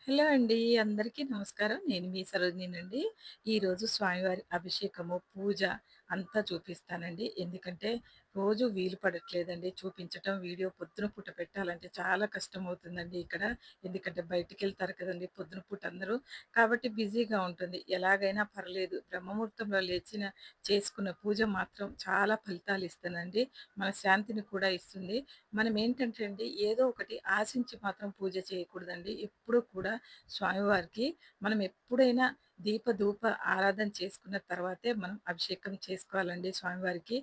Hello అండి. అందరికీ నమస్కారం. నేను మీ సరోజినినండి. ఈరోజు స్వామివారి అభిషేకము, పూజ అంతా చూపిస్తానండి. ఎందుకంటే రోజు వీలు పడట్లేదండి చూపించటం. వీడియో పొద్దున పూట పెట్టాలంటే చాలా కష్టమవుతుందండి ఇక్కడ. ఎందుకంటే బయటికెళ్తారు కదండీ పొద్దున పూట అందరూ. కాబట్టి బిజీగా ఉంటుంది. ఎలాగైనా పర్లేదు బ్రహ్మముహూర్తంలో చేసుకున్న పూజ మాత్రం చాలా ఫలితాలిస్తుందండి. మన శాంతిని కూడా ఇస్తుంది. మనం ఏంటంటే అండి ఏదో ఒకటి ఆశించి మాత్రం పూజ చేయకూడదండి. ఎప్పుడూ కూడా స్వామివారికి మనం ఎప్పుడైనా ధూప ఆరాధన చేసుకున్న తర్వాతే మనం అభిషేకం చేసుకోవాలండి స్వామివారికి.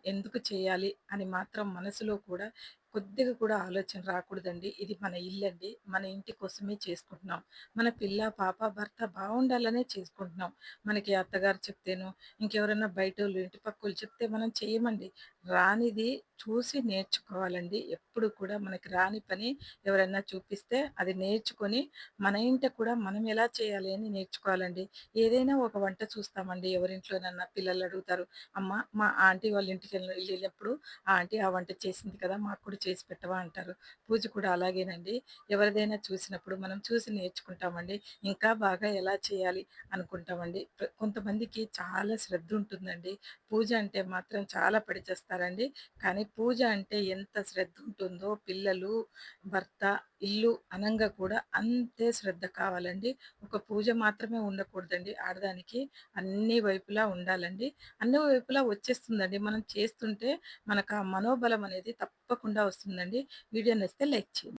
ఎందుకు చేయాలి అని మాత్రం మనసులో కూడా కొద్దిగా కూడా ఆలోచన రాకూడదండి. ఇది మన ఇల్లండి. మన ఇంటి కోసమే చేసుకుంటున్నాం. మన పిల్ల, పాప, భర్త బావుండాలనే చేసుకుంటున్నాం. మనకి అత్తగారు చెప్తేనో, ఇంకెవరన్నా బయటోళ్ళు, ఇంటి పక్కోళ్ళు చెప్తే మనం చెయ్యమండి. రానిది చూసి నేర్చుకోవాలండి. ఎప్పుడు కూడా మనకి రాని పని ఎవరైనా చూపిస్తే అది నేర్చుకొని, మన ఇంట కూడా మనం ఎలా చేయాలి అని నేర్చుకోవాలండి. ఏదైనా ఒక వంట చూస్తామండి ఎవరింట్లోనన్నా పిల్లలు అడుగుతారు, "అమ్మ మా ఆంటీ వాళ్ళ ఎళ్ళినప్పుడు ఆ ఆంటీ ఆ వంట చేసింది కదా! మాకు కూడా చేసి పెట్టవా?" అంటారు. పూజ కూడా అలాగేనండి. ఎవరిదైనా చూసినప్పుడు మనం చూసి నేర్చుకుంటామండి. ఇంకా బాగా ఎలా చేయాలి అనుకుంటామండి. కొంతమందికి చాలా శ్రద్ధ ఉంటుందండి. పూజ అంటే మాత్రం చాలా పడిచేస్తారండి. కానీ పూజ అంటే ఎంత శ్రద్ధ ఉంటుందో పిల్లలు, భర్త, ఇల్లు అనంగా కూడా అంతే శ్రద్ధ కావాలండి. ఒక పూజ మాత్రమే ఉండకూడదండి ఆడదానికి. అన్ని వైపులా ఉండాలండి. అన్ని వైపులా వచ్చేస్తుందండి. మనం చేస్తుంటే మనకు ఆ మనోబలం అనేది తప్పకుండా వస్తుందండి. వీడియో నచ్చితే లైక్ చేయండి.